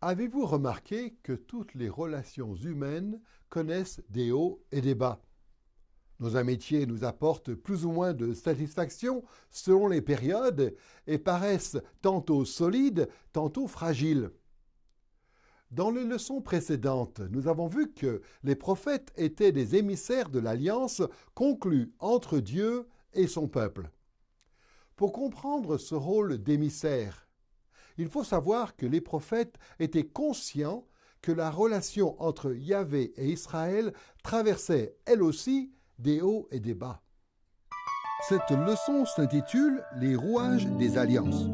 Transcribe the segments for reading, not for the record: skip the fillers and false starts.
Avez-vous remarqué que toutes les relations humaines connaissent des hauts et des bas? Nos amitiés nous apportent plus ou moins de satisfaction selon les périodes et paraissent tantôt solides, tantôt fragiles. Dans les leçons précédentes, nous avons vu que les prophètes étaient des émissaires de l'alliance conclue entre Dieu et son peuple. Pour comprendre ce rôle d'émissaire, il faut savoir que les prophètes étaient conscients que la relation entre Yahvé et Israël traversait, elle aussi, des hauts et des bas. Cette leçon s'intitule « Les rouages des alliances ».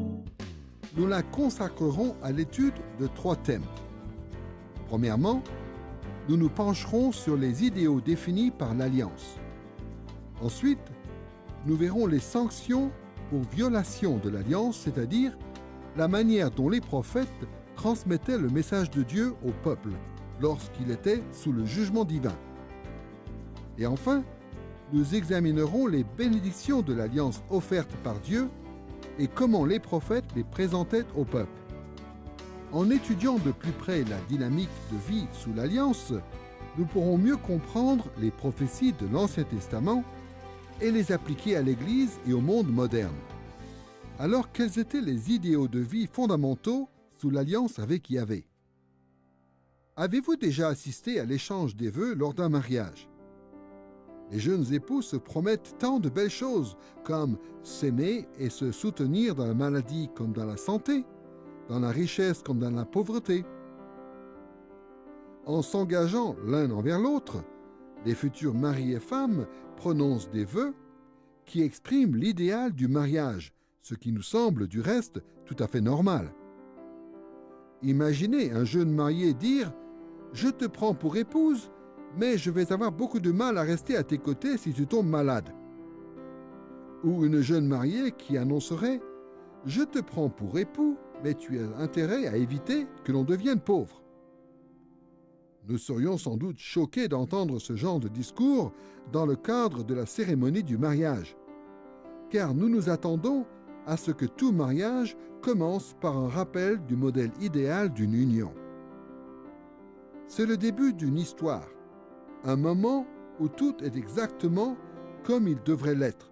Nous la consacrerons à l'étude de 3 thèmes. Premièrement, nous nous pencherons sur les idéaux définis par l'Alliance. Ensuite, nous verrons les sanctions pour violation de l'Alliance, c'est-à-dire la manière dont les prophètes transmettaient le message de Dieu au peuple lorsqu'il était sous le jugement divin. Et enfin, nous examinerons les bénédictions de l'Alliance offerte par Dieu et comment les prophètes les présentaient au peuple. En étudiant de plus près la dynamique de vie sous l'Alliance, nous pourrons mieux comprendre les prophéties de l'Ancien Testament et les appliquer à l'Église et au monde moderne. Alors, quels étaient les idéaux de vie fondamentaux sous l'Alliance avec Yahvé? Avez-vous déjà assisté à l'échange des vœux lors d'un mariage? Les jeunes époux se promettent tant de belles choses, comme s'aimer et se soutenir dans la maladie comme dans la santé, dans la richesse comme dans la pauvreté. En s'engageant l'un envers l'autre, les futurs maris et femmes prononcent des vœux qui expriment l'idéal du mariage, ce qui nous semble du reste tout à fait normal. Imaginez un jeune marié dire « Je te prends pour épouse, mais je vais avoir beaucoup de mal à rester à tes côtés si tu tombes malade. » Ou une jeune mariée qui annoncerait « Je te prends pour époux, mais tu as intérêt à éviter que l'on devienne pauvre. » Nous serions sans doute choqués d'entendre ce genre de discours dans le cadre de la cérémonie du mariage, car nous nous attendons à ce que tout mariage commence par un rappel du modèle idéal d'une union. C'est le début d'une histoire, un moment où tout est exactement comme il devrait l'être.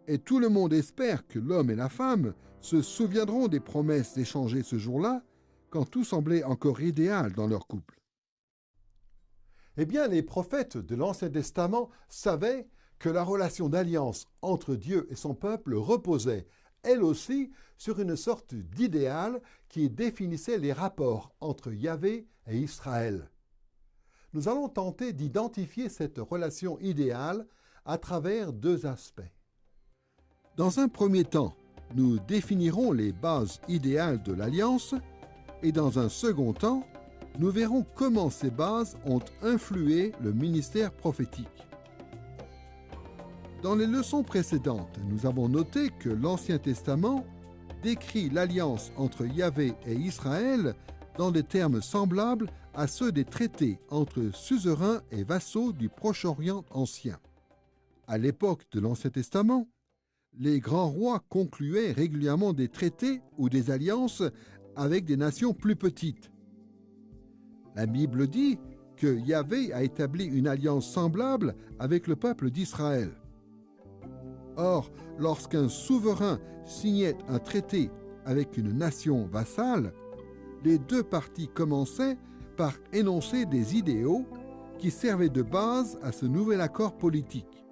Et tout le monde espère que l'homme et la femme se souviendront des promesses échangées ce jour-là, quand tout semblait encore idéal dans leur couple. Eh bien, les prophètes de l'Ancien Testament savaient que la relation d'alliance entre Dieu et son peuple reposait, elle aussi, sur une sorte d'idéal qui définissait les rapports entre Yahvé et Israël. Nous allons tenter d'identifier cette relation idéale à travers 2 aspects. Dans un premier temps, nous définirons les bases idéales de l'Alliance et dans un second temps, nous verrons comment ces bases ont influé le ministère prophétique. Dans les leçons précédentes, nous avons noté que l'Ancien Testament décrit l'alliance entre Yahvé et Israël dans des termes semblables à ceux des traités entre suzerains et vassaux du Proche-Orient ancien. À l'époque de l'Ancien Testament, les grands rois concluaient régulièrement des traités ou des alliances avec des nations plus petites. La Bible dit que Yahvé a établi une alliance semblable avec le peuple d'Israël. Or, lorsqu'un souverain signait un traité avec une nation vassale, les 2 parties commençaient par énoncer des idéaux qui servaient de base à ce nouvel accord politique.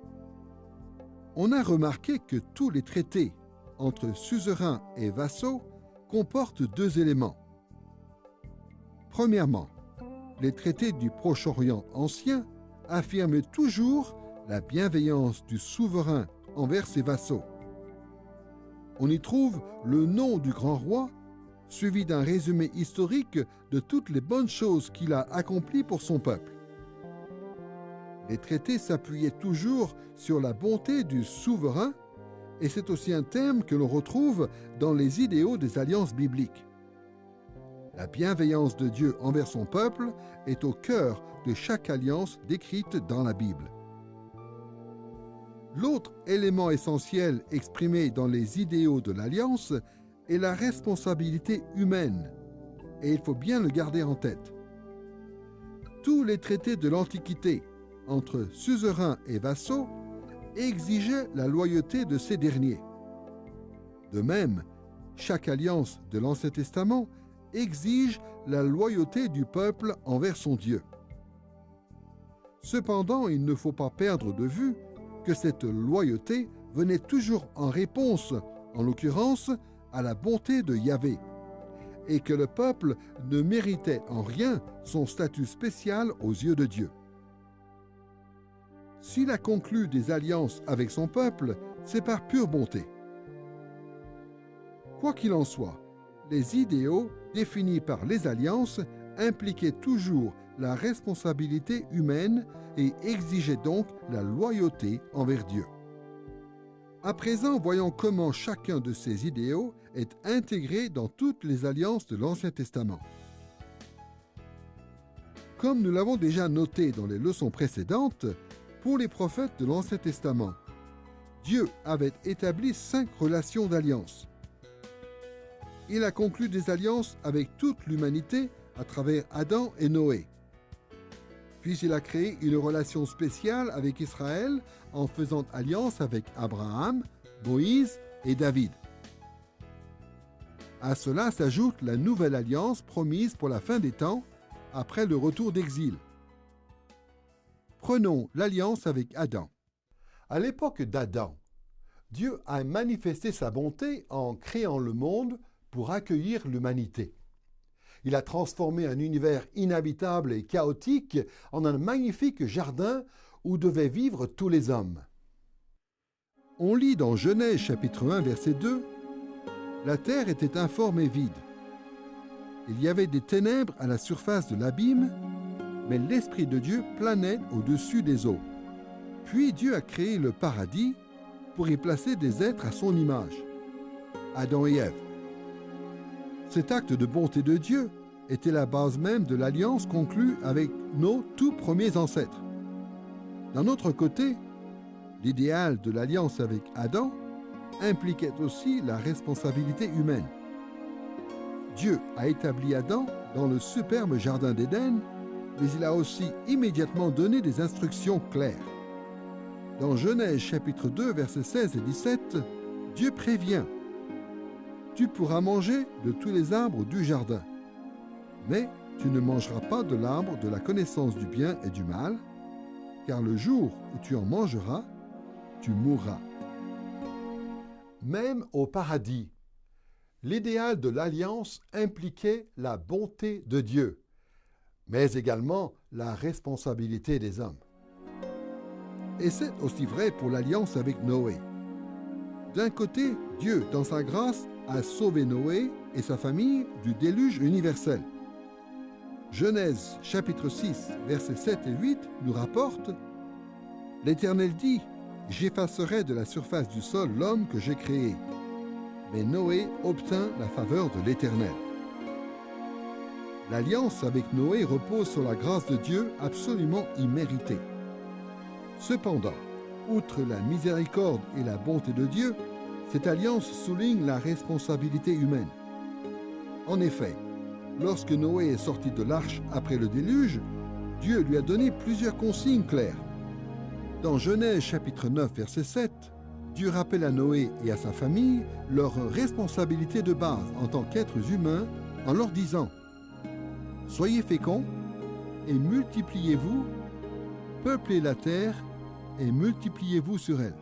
On a remarqué que tous les traités entre suzerains et vassaux comportent 2 éléments. Premièrement, les traités du Proche-Orient ancien affirment toujours la bienveillance du souverain envers ses vassaux. On y trouve le nom du grand roi, suivi d'un résumé historique de toutes les bonnes choses qu'il a accomplies pour son peuple. Les traités s'appuyaient toujours sur la bonté du souverain, et c'est aussi un thème que l'on retrouve dans les idéaux des alliances bibliques. La bienveillance de Dieu envers son peuple est au cœur de chaque alliance décrite dans la Bible. L'autre élément essentiel exprimé dans les idéaux de l'alliance est la responsabilité humaine, et il faut bien le garder en tête. Tous les traités de l'Antiquité entre suzerains et vassaux exigeaient la loyauté de ces derniers. De même, chaque alliance de l'Ancien Testament exige la loyauté du peuple envers son Dieu. Cependant, il ne faut pas perdre de vue que cette loyauté venait toujours en réponse, en l'occurrence, à la bonté de Yahvé, et que le peuple ne méritait en rien son statut spécial aux yeux de Dieu. S'il a conclu des alliances avec son peuple, c'est par pure bonté. Quoi qu'il en soit, les idéaux définis par les alliances impliquaient toujours la responsabilité humaine et exigeaient donc la loyauté envers Dieu. À présent, voyons comment chacun de ces idéaux est intégré dans toutes les alliances de l'Ancien Testament. Comme nous l'avons déjà noté dans les leçons précédentes, pour les prophètes de l'Ancien Testament, Dieu avait établi 5 relations d'alliance. Il a conclu des alliances avec toute l'humanité à travers Adam et Noé. Puis il a créé une relation spéciale avec Israël en faisant alliance avec Abraham, Moïse et David. À cela s'ajoute la nouvelle alliance promise pour la fin des temps, après le retour d'exil. Prenons l'alliance avec Adam. À l'époque d'Adam, Dieu a manifesté sa bonté en créant le monde pour accueillir l'humanité. Il a transformé un univers inhabitable et chaotique en un magnifique jardin où devaient vivre tous les hommes. On lit dans Genèse chapitre 1 verset 2 « La terre était informe et vide. Il y avait des ténèbres à la surface de l'abîme, mais l'Esprit de Dieu planait au-dessus des eaux. Puis Dieu a créé le paradis pour y placer des êtres à son image, Adam et Ève. Cet acte de bonté de Dieu était la base même de l'alliance conclue avec nos tout premiers ancêtres. D'un autre côté, l'idéal de l'alliance avec Adam impliquait aussi la responsabilité humaine. Dieu a établi Adam dans le superbe jardin d'Éden, mais il a aussi immédiatement donné des instructions claires. Dans Genèse chapitre 2, versets 16 et 17, Dieu prévient « Tu pourras manger de tous les arbres du jardin, mais tu ne mangeras pas de l'arbre de la connaissance du bien et du mal, car le jour où tu en mangeras, tu mourras. » Même au paradis, l'idéal de l'alliance impliquait la bonté de Dieu, mais également la responsabilité des hommes. Et c'est aussi vrai pour l'alliance avec Noé. D'un côté, Dieu, dans sa grâce, a sauvé Noé et sa famille du déluge universel. Genèse chapitre 6, versets 7 et 8 nous rapporte « L'Éternel dit, j'effacerai de la surface du sol l'homme que j'ai créé. » Mais Noé obtint la faveur de l'Éternel. L'alliance avec Noé repose sur la grâce de Dieu absolument imméritée. Cependant, outre la miséricorde et la bonté de Dieu, cette alliance souligne la responsabilité humaine. En effet, lorsque Noé est sorti de l'arche après le déluge, Dieu lui a donné plusieurs consignes claires. Dans Genèse chapitre 9, verset 7, Dieu rappelle à Noé et à sa famille leur responsabilité de base en tant qu'êtres humains en leur disant « Soyez féconds et multipliez-vous, peuplez la terre et multipliez-vous sur elle. »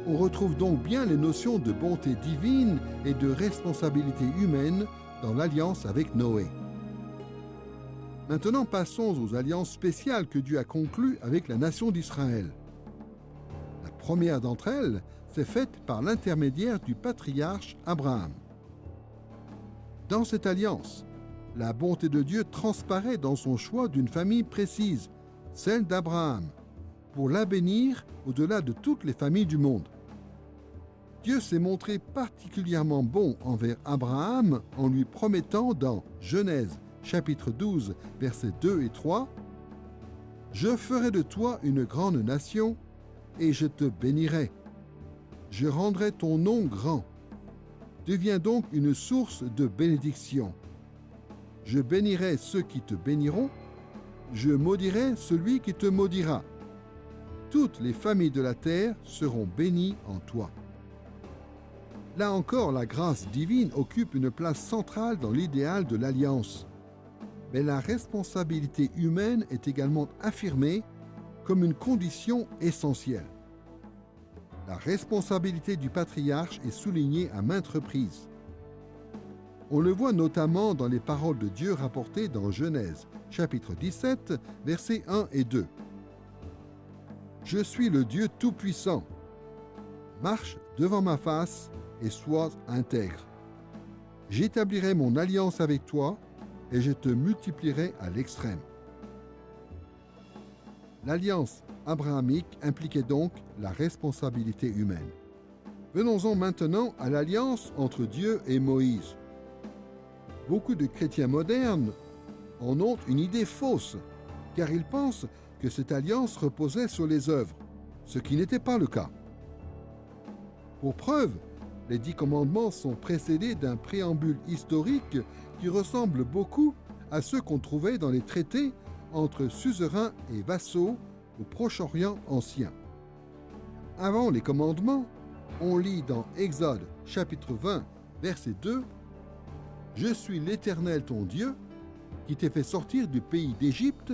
On retrouve donc bien les notions de bonté divine et de responsabilité humaine dans l'alliance avec Noé. Maintenant, passons aux alliances spéciales que Dieu a conclues avec la nation d'Israël. La première d'entre elles s'est faite par l'intermédiaire du patriarche Abraham. Dans cette alliance, la bonté de Dieu transparaît dans son choix d'une famille précise, celle d'Abraham, pour la bénir au-delà de toutes les familles du monde. Dieu s'est montré particulièrement bon envers Abraham en lui promettant dans Genèse chapitre 12, versets 2 et 3, « Je ferai de toi une grande nation, et je te bénirai. Je rendrai ton nom grand. devient donc une source de bénédiction. Je bénirai ceux qui te béniront, je maudirai celui qui te maudira. Toutes les familles de la terre seront bénies en toi. Là encore, la grâce divine occupe une place centrale dans l'idéal de l'alliance. Mais la responsabilité humaine est également affirmée comme une condition essentielle. La responsabilité du patriarche est soulignée à maintes reprises. On le voit notamment dans les paroles de Dieu rapportées dans Genèse, chapitre 17, versets 1 et 2. « Je suis le Dieu Tout-Puissant. Marche devant ma face et sois intègre. J'établirai mon alliance avec toi et je te multiplierai à l'extrême. » L'alliance abrahamique impliquait donc la responsabilité humaine. Venons-en maintenant à l'alliance entre Dieu et Moïse. Beaucoup de chrétiens modernes en ont une idée fausse, car ils pensent que cette alliance reposait sur les œuvres, ce qui n'était pas le cas. Pour preuve, les 10 commandements sont précédés d'un préambule historique qui ressemble beaucoup à ceux qu'on trouvait dans les traités entre suzerains et vassaux au Proche-Orient ancien. Avant les commandements, on lit dans Exode chapitre 20, verset 2, « Je suis l'Éternel ton Dieu, qui t'ai fait sortir du pays d'Égypte,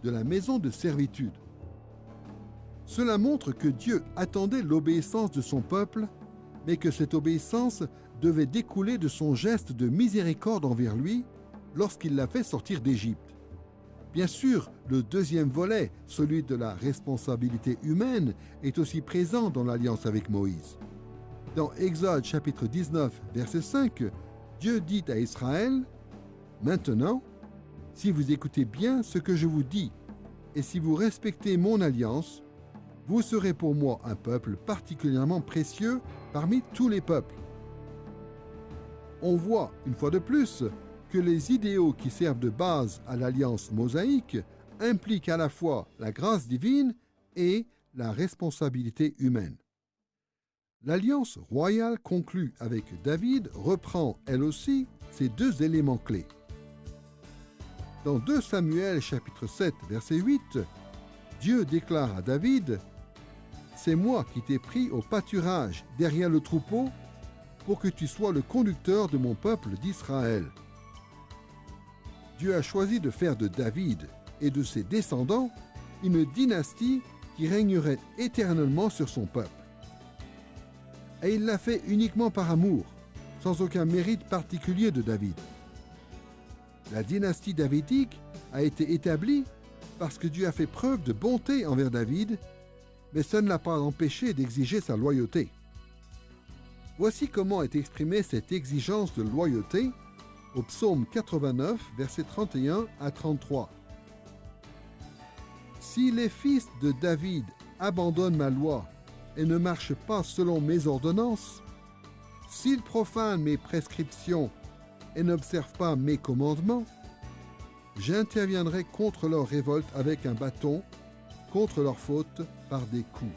de la maison de servitude. » Cela montre que Dieu attendait l'obéissance de son peuple, mais que cette obéissance devait découler de son geste de miséricorde envers lui lorsqu'il l'a fait sortir d'Égypte. Bien sûr, le deuxième volet, celui de la responsabilité humaine, est aussi présent dans l'alliance avec Moïse. Dans Exode chapitre 19, verset 5, Dieu dit à Israël, « Maintenant, si vous écoutez bien ce que je vous dis, et si vous respectez mon alliance, vous serez pour moi un peuple particulièrement précieux parmi tous les peuples. » On voit, une fois de plus, que les idéaux qui servent de base à l'alliance mosaïque impliquent à la fois la grâce divine et la responsabilité humaine. L'alliance royale conclue avec David reprend, elle aussi, ces 2 éléments clés. Dans 2 Samuel chapitre 7, verset 8, Dieu déclare à David, « C'est moi qui t'ai pris au pâturage derrière le troupeau pour que tu sois le conducteur de mon peuple d'Israël. » Dieu a choisi de faire de David et de ses descendants une dynastie qui régnerait éternellement sur son peuple. Et il l'a fait uniquement par amour, sans aucun mérite particulier de David. La dynastie davidique a été établie parce que Dieu a fait preuve de bonté envers David, mais ça ne l'a pas empêché d'exiger sa loyauté. Voici comment est exprimée cette exigence de loyauté au psaume 89, versets 31 à 33. « Si les fils de David abandonnent ma loi et ne marchent pas selon mes ordonnances, s'ils profanent mes prescriptions et n'observent pas mes commandements, j'interviendrai contre leur révolte avec un bâton, contre leur faute par des coups. »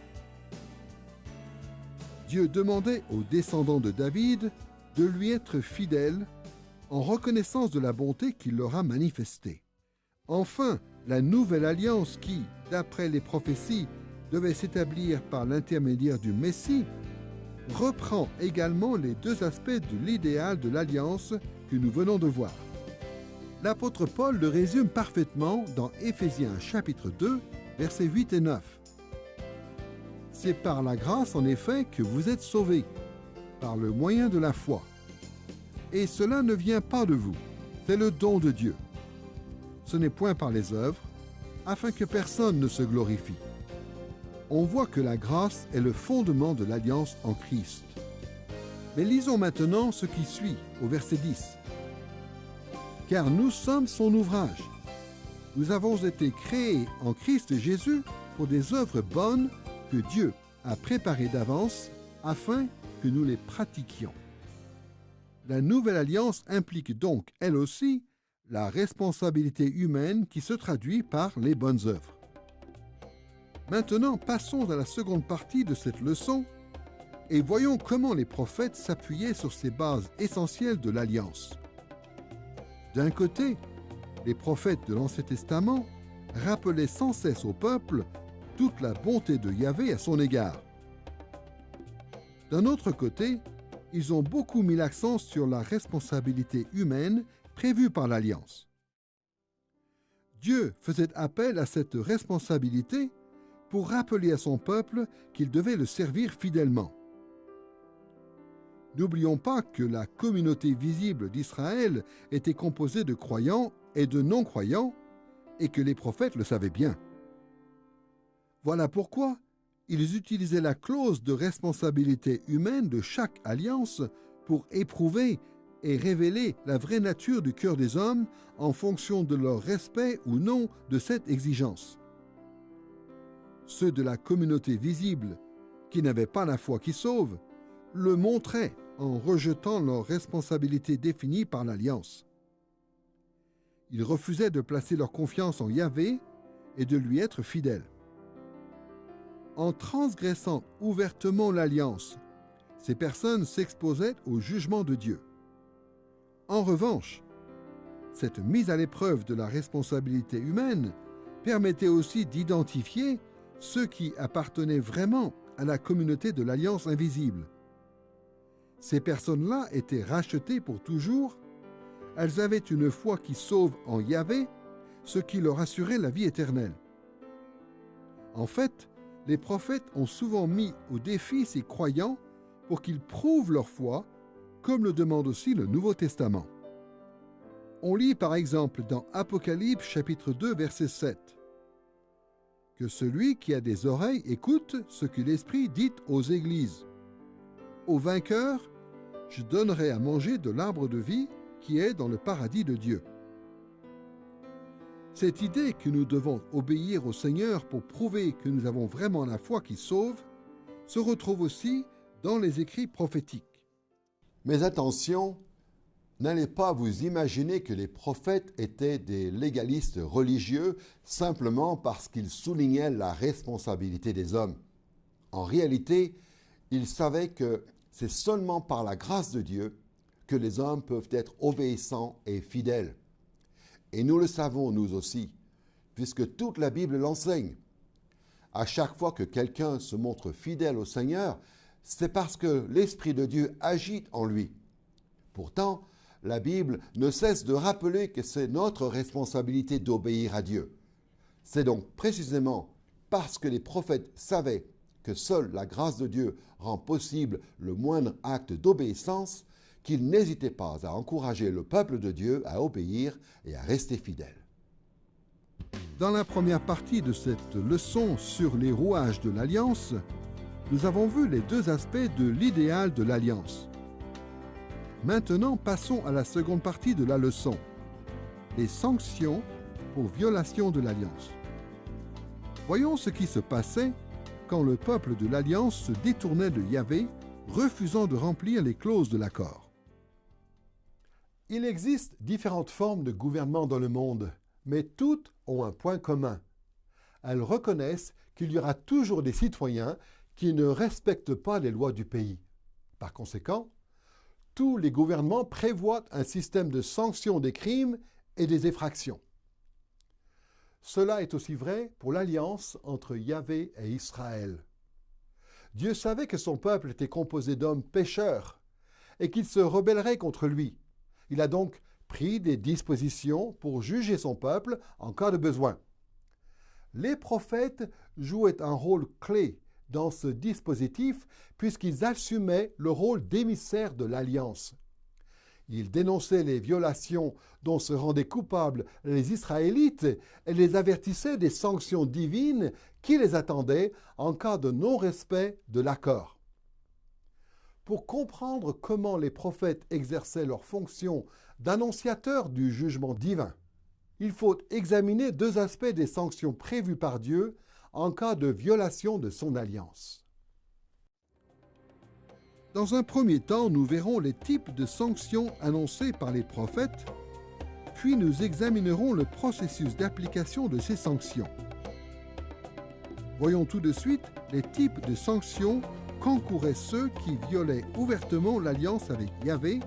Dieu demandait aux descendants de David de lui être fidèles en reconnaissance de la bonté qu'il leur a manifestée. Enfin, la nouvelle alliance qui, d'après les prophéties, devait s'établir par l'intermédiaire du Messie, reprend également les 2 aspects de l'idéal de l'alliance que nous venons de voir. L'apôtre Paul le résume parfaitement dans Éphésiens chapitre 2, versets 8 et 9. « C'est par la grâce en effet que vous êtes sauvés, par le moyen de la foi. Et cela ne vient pas de vous, c'est le don de Dieu. Ce n'est point par les œuvres, afin que personne ne se glorifie. » On voit que la grâce est le fondement de l'alliance en Christ. Mais lisons maintenant ce qui suit au verset 10. « Car nous sommes son ouvrage. Nous avons été créés en Christ Jésus pour des œuvres bonnes que Dieu a préparées d'avance afin que nous les pratiquions. » La nouvelle alliance implique donc, elle aussi, la responsabilité humaine qui se traduit par les bonnes œuvres. Maintenant, passons à la seconde partie de cette leçon, et voyons comment les prophètes s'appuyaient sur ces bases essentielles de l'alliance. D'un côté, les prophètes de l'Ancien Testament rappelaient sans cesse au peuple toute la bonté de Yahvé à son égard. D'un autre côté, ils ont beaucoup mis l'accent sur la responsabilité humaine prévue par l'Alliance. Dieu faisait appel à cette responsabilité pour rappeler à son peuple qu'il devait le servir fidèlement. N'oublions pas que la communauté visible d'Israël était composée de croyants et de non-croyants, et que les prophètes le savaient bien. Voilà pourquoi ils utilisaient la clause de responsabilité humaine de chaque alliance pour éprouver et révéler la vraie nature du cœur des hommes en fonction de leur respect ou non de cette exigence. Ceux de la communauté visible, qui n'avaient pas la foi qui sauve, le montraient en rejetant leur responsabilité définie par l'Alliance. Ils refusaient de placer leur confiance en Yahvé et de lui être fidèles. En transgressant ouvertement l'Alliance, ces personnes s'exposaient au jugement de Dieu. En revanche, cette mise à l'épreuve de la responsabilité humaine permettait aussi d'identifier ceux qui appartenaient vraiment à la communauté de l'Alliance invisible. Ces personnes-là étaient rachetées pour toujours. Elles avaient une foi qui sauve en Yahvé, ce qui leur assurait la vie éternelle. En fait, les prophètes ont souvent mis au défi ces croyants pour qu'ils prouvent leur foi, comme le demande aussi le Nouveau Testament. On lit par exemple dans Apocalypse chapitre 2 verset 7 que celui qui a des oreilles écoute ce que l'Esprit dit aux églises. Au vainqueur, je donnerai à manger de l'arbre de vie qui est dans le paradis de Dieu. Cette idée que nous devons obéir au Seigneur pour prouver que nous avons vraiment la foi qui sauve se retrouve aussi dans les écrits prophétiques. Mais attention, n'allez pas vous imaginer que les prophètes étaient des légalistes religieux simplement parce qu'ils soulignaient la responsabilité des hommes. En réalité, ils savaient que c'est seulement par la grâce de Dieu que les hommes peuvent être obéissants et fidèles. Et nous le savons, nous aussi, puisque toute la Bible l'enseigne. À chaque fois que quelqu'un se montre fidèle au Seigneur, c'est parce que l'Esprit de Dieu agit en lui. Pourtant, la Bible ne cesse de rappeler que c'est notre responsabilité d'obéir à Dieu. C'est donc précisément parce que les prophètes savaient que seule la grâce de Dieu rend possible le moindre acte d'obéissance qu'ils n'hésitaient pas à encourager le peuple de Dieu à obéir et à rester fidèle. Dans la première partie de cette leçon sur les rouages de l'Alliance, nous avons vu les deux aspects de l'idéal de l'Alliance. Maintenant, passons à la seconde partie de la leçon, les sanctions pour violation de l'Alliance. Voyons ce qui se passait quand le peuple de l'Alliance se détournait de Yahvé, refusant de remplir les clauses de l'accord. Il existe différentes formes de gouvernement dans le monde, mais toutes ont un point commun. Elles reconnaissent qu'il y aura toujours des citoyens qui ne respectent pas les lois du pays. Par conséquent, tous les gouvernements prévoient un système de sanctions des crimes et des effractions. Cela est aussi vrai pour l'alliance entre Yahvé et Israël. Dieu savait que son peuple était composé d'hommes pécheurs et qu'il se rebellerait contre lui. Il a donc pris des dispositions pour juger son peuple en cas de besoin. Les prophètes jouaient un rôle clé dans ce dispositif puisqu'ils assumaient le rôle d'émissaire de l'Alliance. Ils dénonçaient les violations dont se rendaient coupables les Israélites et les avertissaient des sanctions divines qui les attendaient en cas de non-respect de l'accord. Pour comprendre comment les prophètes exerçaient leur fonction d'annonciateurs du jugement divin, il faut examiner deux aspects des sanctions prévues par Dieu en cas de violation de son alliance. Dans un premier temps, nous verrons les types de sanctions annoncées par les prophètes, puis nous examinerons le processus d'application de ces sanctions. Voyons tout de suite les types de sanctions qu'encouraient ceux qui violaient ouvertement l'alliance avec Yahvé,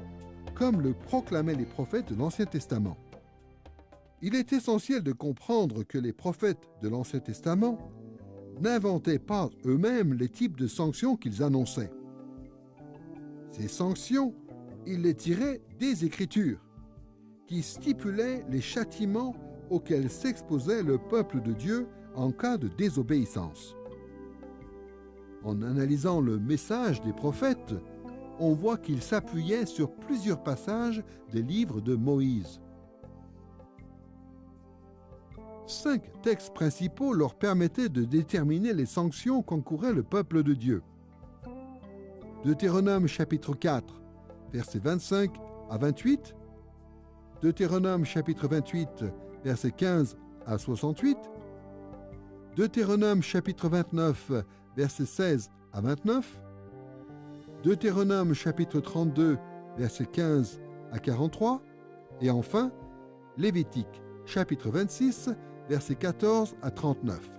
comme le proclamaient les prophètes de l'Ancien Testament. Il est essentiel de comprendre que les prophètes de l'Ancien Testament n'inventaient pas eux-mêmes les types de sanctions qu'ils annonçaient. Ces sanctions, ils les tiraient des Écritures, qui stipulaient les châtiments auxquels s'exposait le peuple de Dieu en cas de désobéissance. En analysant le message des prophètes, on voit qu'ils s'appuyaient sur plusieurs passages des livres de Moïse. 5 textes principaux leur permettaient de déterminer les sanctions qu'encourait le peuple de Dieu. Deutéronome chapitre 4, versets 25 à 28, Deutéronome chapitre 28, versets 15 à 68, Deutéronome chapitre 29, versets 16 à 29, Deutéronome chapitre 32, versets 15 à 43, et enfin, Lévitique chapitre 26, versets 14 à 39.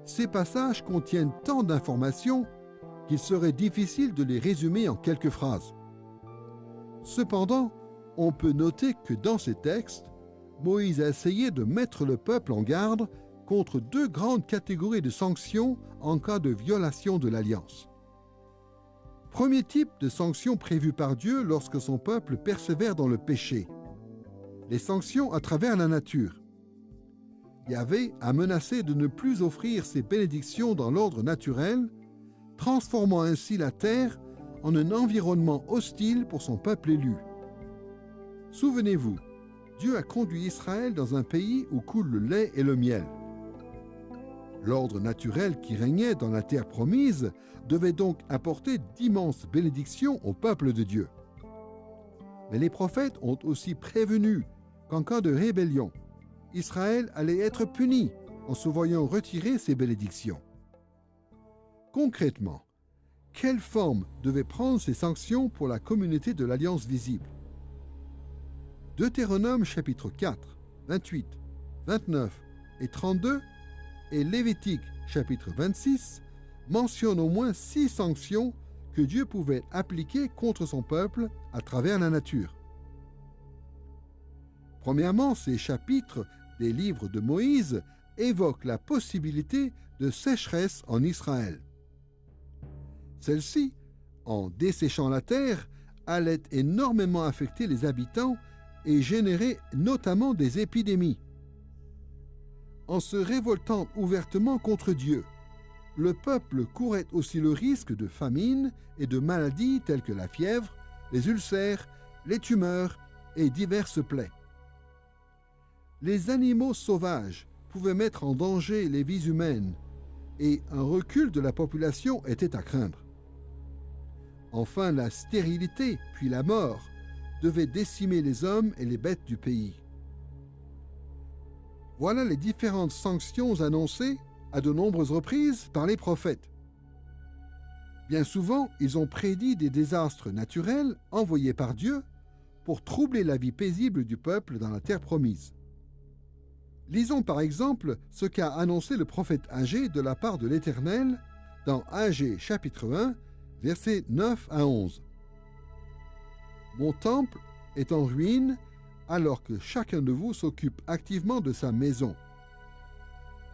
Ces passages contiennent tant d'informations qu'il serait difficile de les résumer en quelques phrases. Cependant, on peut noter que dans ces textes, Moïse a essayé de mettre le peuple en garde contre 2 grandes catégories de sanctions en cas de violation de l'alliance. Premier type de sanctions prévues par Dieu lorsque son peuple persévère dans le péché: les sanctions à travers la nature. Yahvé a menacé de ne plus offrir ses bénédictions dans l'ordre naturel, transformant ainsi la terre en un environnement hostile pour son peuple élu. Souvenez-vous, Dieu a conduit Israël dans un pays où coule le lait et le miel. L'ordre naturel qui régnait dans la terre promise devait donc apporter d'immenses bénédictions au peuple de Dieu. Mais les prophètes ont aussi prévenu qu'en cas de rébellion, Israël allait être puni en se voyant retirer ses bénédictions. Concrètement, quelle forme devaient prendre ces sanctions pour la communauté de l'Alliance visible? Deutéronome chapitre 4, 28, 29 et 32 et Lévitique chapitre 26 mentionnent au moins 6 sanctions que Dieu pouvait appliquer contre son peuple à travers la nature. Premièrement, ces chapitres des livres de Moïse évoquent la possibilité de sécheresse en Israël. Celle-ci, en desséchant la terre, allait énormément affecter les habitants et générer notamment des épidémies. En se révoltant ouvertement contre Dieu, le peuple courait aussi le risque de famine et de maladies telles que la fièvre, les ulcères, les tumeurs et diverses plaies. Les animaux sauvages pouvaient mettre en danger les vies humaines et un recul de la population était à craindre. Enfin, la stérilité, puis la mort, devaient décimer les hommes et les bêtes du pays. Voilà les différentes sanctions annoncées à de nombreuses reprises par les prophètes. Bien souvent, ils ont prédit des désastres naturels envoyés par Dieu pour troubler la vie paisible du peuple dans la terre promise. Lisons par exemple ce qu'a annoncé le prophète Agé de la part de l'Éternel dans Agé chapitre 1, versets 9 à 11. « Mon temple est en ruine alors que chacun de vous s'occupe activement de sa maison.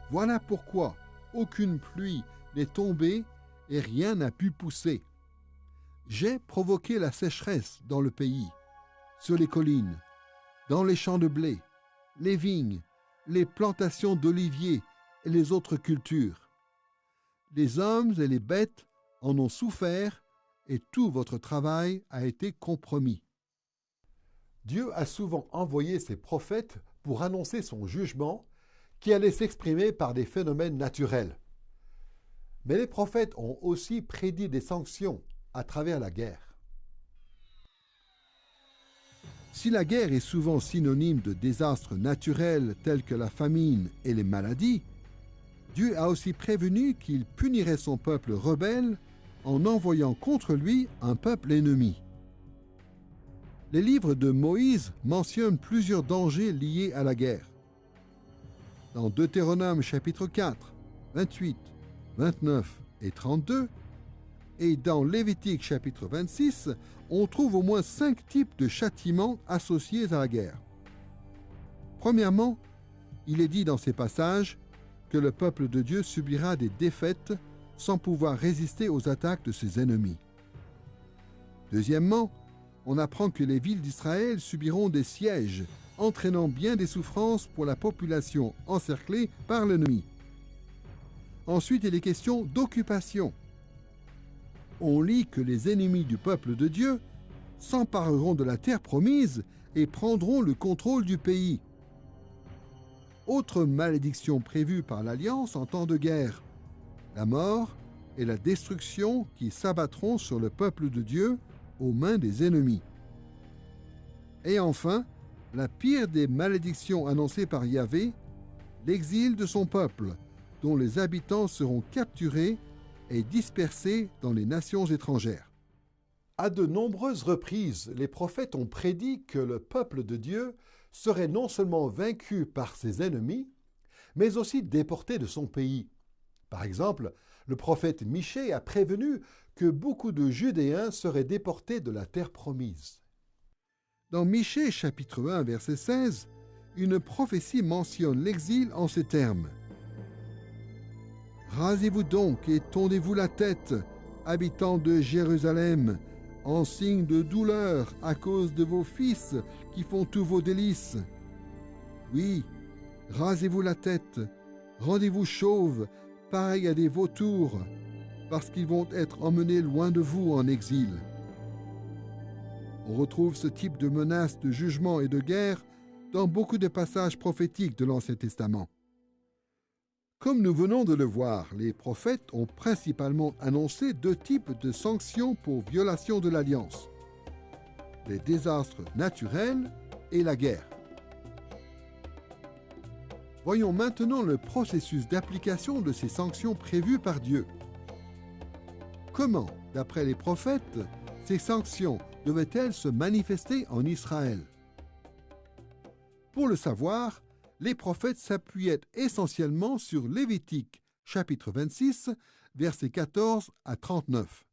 Voilà pourquoi aucune pluie n'est tombée et rien n'a pu pousser. J'ai provoqué la sécheresse dans le pays, sur les collines, dans les champs de blé, les vignes, les plantations d'oliviers et les autres cultures. Les hommes et les bêtes en ont souffert et tout votre travail a été compromis. » Dieu a souvent envoyé ses prophètes pour annoncer son jugement qui allait s'exprimer par des phénomènes naturels. Mais les prophètes ont aussi prédit des sanctions à travers la guerre. Si la guerre est souvent synonyme de désastres naturels tels que la famine et les maladies, Dieu a aussi prévenu qu'il punirait son peuple rebelle en envoyant contre lui un peuple ennemi. Les livres de Moïse mentionnent plusieurs dangers liés à la guerre. Dans Deutéronome chapitre 4, 28, 29 et 32, et dans Lévitique chapitre 26, on trouve au moins 5 types de châtiments associés à la guerre. Premièrement, il est dit dans ces passages que le peuple de Dieu subira des défaites sans pouvoir résister aux attaques de ses ennemis. Deuxièmement, on apprend que les villes d'Israël subiront des sièges, entraînant bien des souffrances pour la population encerclée par l'ennemi. Ensuite, il est question d'occupation. On lit que les ennemis du peuple de Dieu s'empareront de la terre promise et prendront le contrôle du pays. Autre malédiction prévue par l'Alliance en temps de guerre, la mort et la destruction qui s'abattront sur le peuple de Dieu aux mains des ennemis. Et enfin, la pire des malédictions annoncées par Yahvé, l'exil de son peuple, dont les habitants seront capturés et dispersés dans les nations étrangères. À de nombreuses reprises, les prophètes ont prédit que le peuple de Dieu serait non seulement vaincu par ses ennemis, mais aussi déporté de son pays. Par exemple, le prophète Michée a prévenu que beaucoup de Judéens seraient déportés de la terre promise. Dans Michée chapitre 1 verset 16, une prophétie mentionne l'exil en ces termes. « Rasez-vous donc et tondez-vous la tête, habitants de Jérusalem, en signe de douleur à cause de vos fils qui font tous vos délices. Oui, rasez-vous la tête, rendez-vous chauves, pareil à des vautours, parce qu'ils vont être emmenés loin de vous en exil. » On retrouve ce type de menace de jugement et de guerre dans beaucoup de passages prophétiques de l'Ancien Testament. Comme nous venons de le voir, les prophètes ont principalement annoncé 2 types de sanctions pour violation de l'Alliance: les désastres naturels et la guerre. Voyons maintenant le processus d'application de ces sanctions prévues par Dieu. Comment, d'après les prophètes, ces sanctions devaient-elles se manifester en Israël? Pour le savoir, les prophètes s'appuyaient essentiellement sur Lévitique, chapitre 26, versets 14 à 39.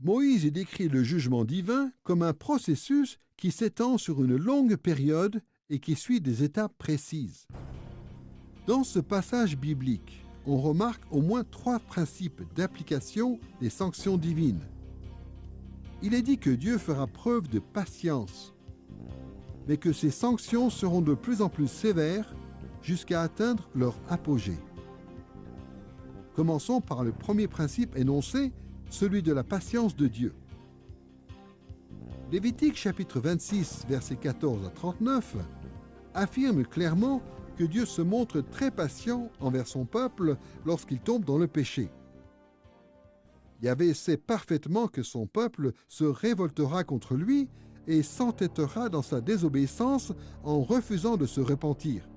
Moïse y décrit le jugement divin comme un processus qui s'étend sur une longue période et qui suit des étapes précises. Dans ce passage biblique, on remarque au moins 3 principes d'application des sanctions divines. Il est dit que Dieu fera preuve de patience, mais que ces sanctions seront de plus en plus sévères jusqu'à atteindre leur apogée. Commençons par le premier principe énoncé, celui de la patience de Dieu. Lévitique chapitre 26, versets 14 à 39, affirme clairement que Dieu se montre très patient envers son peuple lorsqu'il tombe dans le péché. Yahvé sait parfaitement que son peuple se révoltera contre lui et s'entêtera dans sa désobéissance en refusant de se repentir.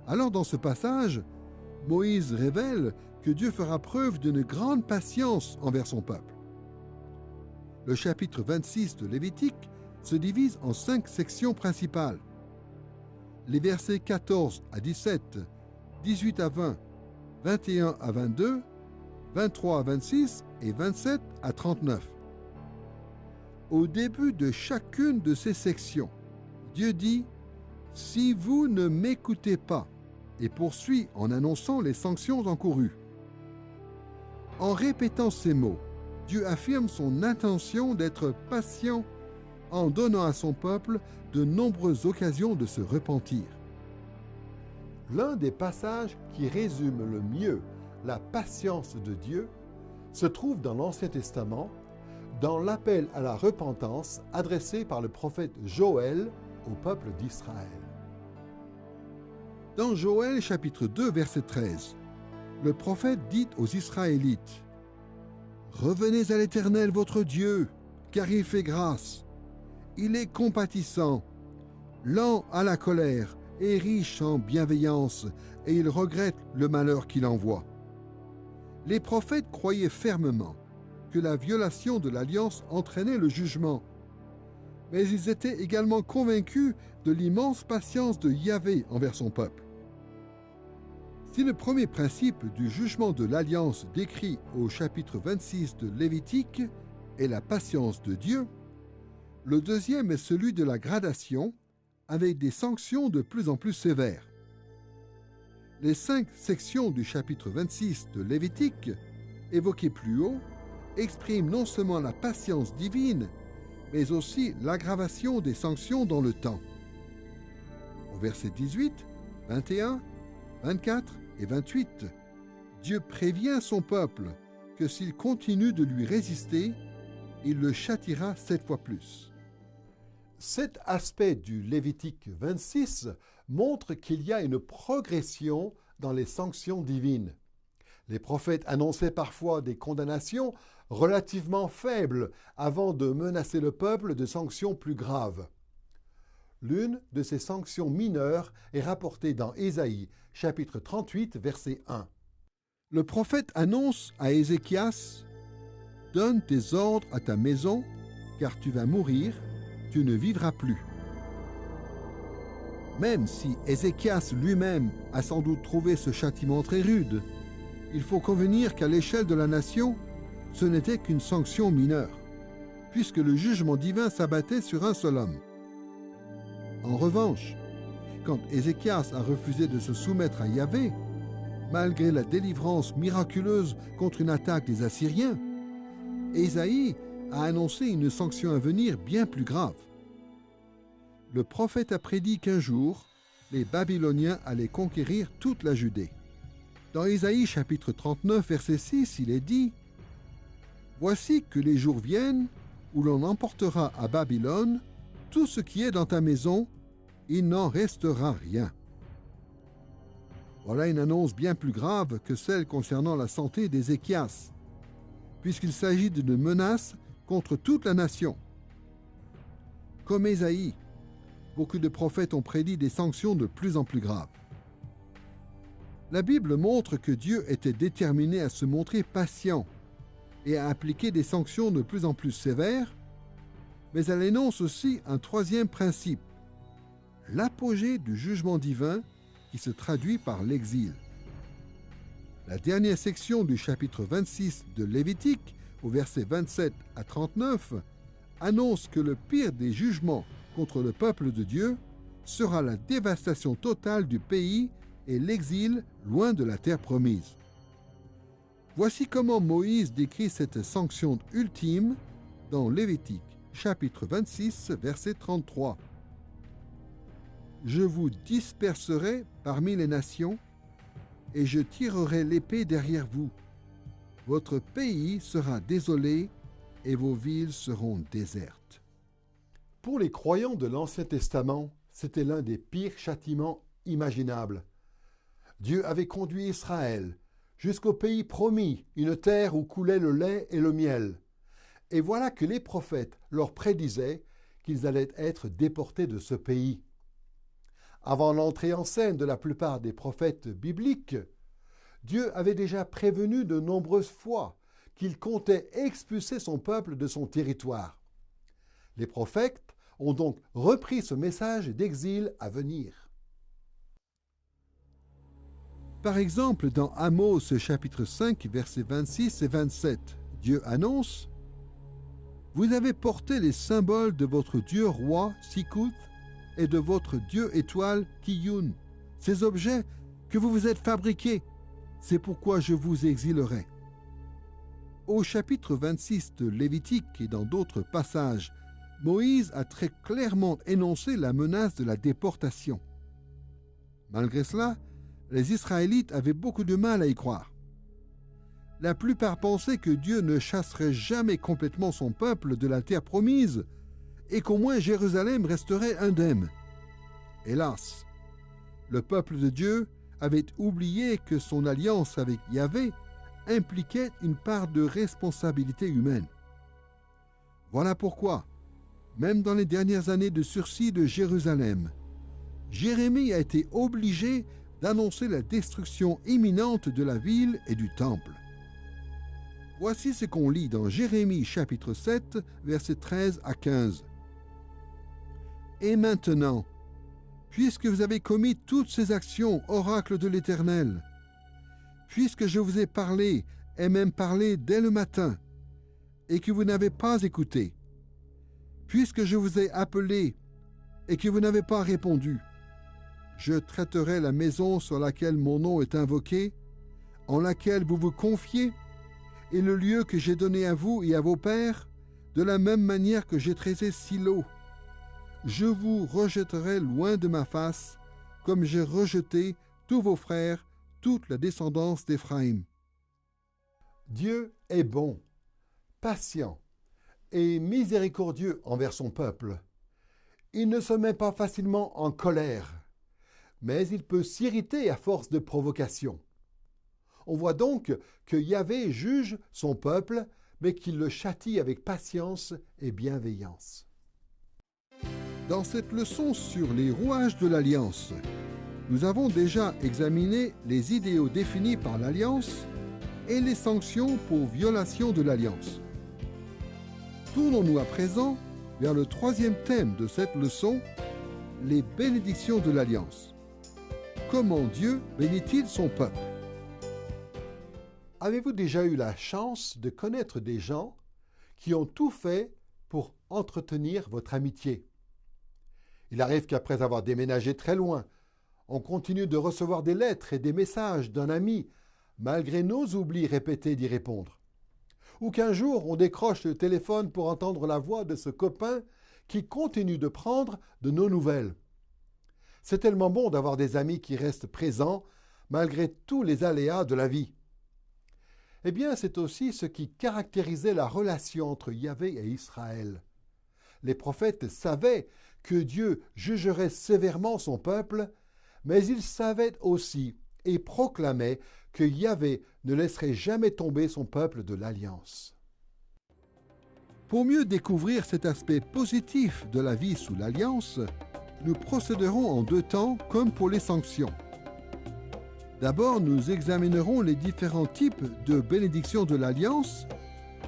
Alors dans ce passage, Moïse révèle que Dieu fera preuve d'une grande patience envers son peuple. Le chapitre 26 de Lévitique se divise en 5 sections principales. Les versets 14 à 17, 18 à 20, 21 à 22, 23 à 26 et 27 à 39. Au début de chacune de ces sections, Dieu dit « Si vous ne m'écoutez pas » et poursuit en annonçant les sanctions encourues. En répétant ces mots, Dieu affirme son intention d'être patient en donnant à son peuple de nombreuses occasions de se repentir. L'un des passages qui résume le mieux la patience de Dieu se trouve dans l'Ancien Testament, dans l'appel à la repentance adressé par le prophète Joël au peuple d'Israël. Dans Joël chapitre 2 verset 13, le prophète dit aux Israélites « Revenez à l'Éternel votre Dieu, car il fait grâce. Il est compatissant, lent à la colère et riche en bienveillance, et il regrette le malheur qu'il envoie. » Les prophètes croyaient fermement que la violation de l'alliance entraînait le jugement. Mais ils étaient également convaincus de l'immense patience de Yahvé envers son peuple. Si le premier principe du jugement de l'Alliance décrit au chapitre 26 de Lévitique est la patience de Dieu, le deuxième est celui de la gradation, avec des sanctions de plus en plus sévères. Les 5 sections du chapitre 26 de Lévitique, évoquées plus haut, expriment non seulement la patience divine, mais aussi l'aggravation des sanctions dans le temps. Au verset 18, 21, 24 et 28, Dieu prévient son peuple que s'il continue de lui résister, il le châtiera 7 fois plus. Cet aspect du Lévitique 26 montre qu'il y a une progression dans les sanctions divines. Les prophètes annonçaient parfois des condamnations relativement faibles avant de menacer le peuple de sanctions plus graves. L'une de ces sanctions mineures est rapportée dans Ésaïe, chapitre 38, verset 1. Le prophète annonce à Ézéchias « Donne tes ordres à ta maison, car tu vas mourir, tu ne vivras plus. » Même si Ézéchias lui-même a sans doute trouvé ce châtiment très rude, il faut convenir qu'à l'échelle de la nation, ce n'était qu'une sanction mineure, puisque le jugement divin s'abattait sur un seul homme. En revanche, quand Ézéchias a refusé de se soumettre à Yahvé, malgré la délivrance miraculeuse contre une attaque des Assyriens, Ésaïe a annoncé une sanction à venir bien plus grave. Le prophète a prédit qu'un jour, les Babyloniens allaient conquérir toute la Judée. Dans Ésaïe chapitre 39, verset 6, il est dit « Voici que les jours viennent où l'on emportera à Babylone tout ce qui est dans ta maison, il n'en restera rien. » Voilà une annonce bien plus grave que celle concernant la santé d'Ézéchias, puisqu'il s'agit d'une menace contre toute la nation. Comme Ésaïe, beaucoup de prophètes ont prédit des sanctions de plus en plus graves. La Bible montre que Dieu était déterminé à se montrer patient et à appliquer des sanctions de plus en plus sévères, mais elle énonce aussi un troisième principe, l'apogée du jugement divin qui se traduit par l'exil. La dernière section du chapitre 26 de Lévitique, au verset 27 à 39, annonce que le pire des jugements contre le peuple de Dieu sera la dévastation totale du pays et l'exil loin de la terre promise. Voici comment Moïse décrit cette sanction ultime dans Lévitique, chapitre 26, verset 33. « Je vous disperserai parmi les nations, et je tirerai l'épée derrière vous. Votre pays sera désolé, et vos villes seront désertes. » Pour les croyants de l'Ancien Testament, c'était l'un des pires châtiments imaginables. Dieu avait conduit Israël jusqu'au pays promis, une terre où coulait le lait et le miel. Et voilà que les prophètes leur prédisaient qu'ils allaient être déportés de ce pays. Avant l'entrée en scène de la plupart des prophètes bibliques, Dieu avait déjà prévenu de nombreuses fois qu'il comptait expulser son peuple de son territoire. Les prophètes ont donc repris ce message d'exil à venir. Par exemple, dans Amos chapitre 5, versets 26 et 27, Dieu annonce « Vous avez porté les symboles de votre dieu roi, Sikuth, et de votre dieu étoile, Kiyun, ces objets que vous vous êtes fabriqués. C'est pourquoi je vous exilerai. » Au chapitre 26 de Lévitique et dans d'autres passages, Moïse a très clairement énoncé la menace de la déportation. Malgré cela, les Israélites avaient beaucoup de mal à y croire. La plupart pensaient que Dieu ne chasserait jamais complètement son peuple de la terre promise et qu'au moins Jérusalem resterait indemne. Hélas, le peuple de Dieu avait oublié que son alliance avec Yahvé impliquait une part de responsabilité humaine. Voilà pourquoi, même dans les dernières années de sursis de Jérusalem, Jérémie a été obligé d'annoncer la destruction imminente de la ville et du temple. Voici ce qu'on lit dans Jérémie chapitre 7, versets 13 à 15. « Et maintenant, puisque vous avez commis toutes ces actions, oracle de l'Éternel, Puisque je vous ai parlé, et même parlé dès le matin, et que vous n'avez pas écouté, puisque je vous ai appelé, et que vous n'avez pas répondu, je traiterai la maison sur laquelle mon nom est invoqué, en laquelle vous vous confiez, et le lieu que j'ai donné à vous et à vos pères, de la même manière que j'ai traité Silo. Je vous rejetterai loin de ma face, comme j'ai rejeté tous vos frères, toute la descendance d'Éphraïm. Dieu est bon, patient et miséricordieux envers son peuple. Il ne se met pas facilement en colère, mais il peut s'irriter à force de provocation. On voit donc que Yahvé juge son peuple, mais qu'il le châtie avec patience et bienveillance. Dans cette leçon sur les rouages de l'Alliance, nous avons déjà examiné les idéaux définis par l'Alliance et les sanctions pour violation de l'Alliance. Tournons-nous à présent vers le troisième thème de cette leçon, les bénédictions de l'Alliance. Comment Dieu bénit-il son peuple? Avez-vous déjà eu la chance de connaître des gens qui ont tout fait pour entretenir votre amitié? Il arrive qu'après avoir déménagé très loin, on continue de recevoir des lettres et des messages d'un ami, malgré nos oublis répétés d'y répondre. Ou qu'un jour, on décroche le téléphone pour entendre la voix de ce copain qui continue de prendre de nos nouvelles. C'est tellement bon d'avoir des amis qui restent présents malgré tous les aléas de la vie. Eh bien, c'est aussi ce qui caractérisait la relation entre Yahvé et Israël. Les prophètes savaient que Dieu jugerait sévèrement son peuple, mais ils savaient aussi et proclamaient que Yahvé ne laisserait jamais tomber son peuple de l'Alliance. Pour mieux découvrir cet aspect positif de la vie sous l'Alliance, nous procéderons en deux temps comme pour les sanctions. D'abord, nous examinerons les différents types de bénédictions de l'Alliance,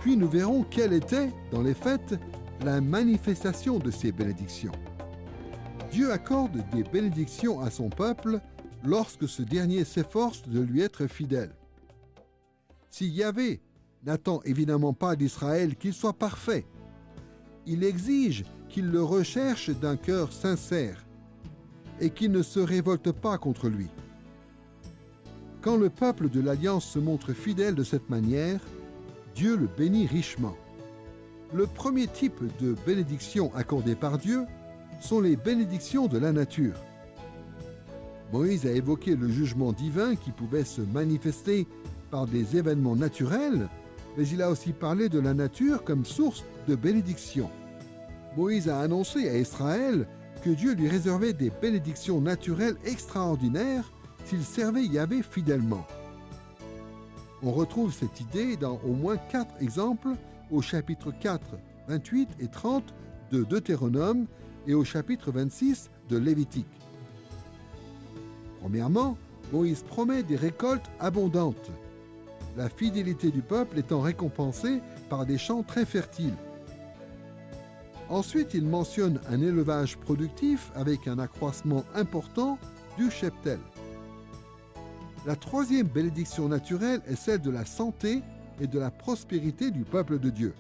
puis nous verrons quelle était, dans les faits, la manifestation de ces bénédictions. Dieu accorde des bénédictions à son peuple lorsque ce dernier s'efforce de lui être fidèle. Si Yahvé n'attend évidemment pas d'Israël qu'il soit parfait, il exige qu'il le recherche d'un cœur sincère et qu'il ne se révolte pas contre lui. Quand le peuple de l'Alliance se montre fidèle de cette manière, Dieu le bénit richement. Le premier type de bénédiction accordée par Dieu sont les bénédictions de la nature. Moïse a évoqué le jugement divin qui pouvait se manifester par des événements naturels, mais il a aussi parlé de la nature comme source de bénédiction. Moïse a annoncé à Israël que Dieu lui réservait des bénédictions naturelles extraordinaires s'il servait Yahvé fidèlement. On retrouve cette idée dans au moins 4 exemples au chapitre 4, 28 et 30 de Deutéronome et au chapitre 26 de Lévitique. Premièrement, Moïse promet des récoltes abondantes, la fidélité du peuple étant récompensée par des champs très fertiles. Ensuite, il mentionne un élevage productif avec un accroissement important du cheptel. La troisième bénédiction naturelle est celle de la santé et de la prospérité du peuple de Dieu.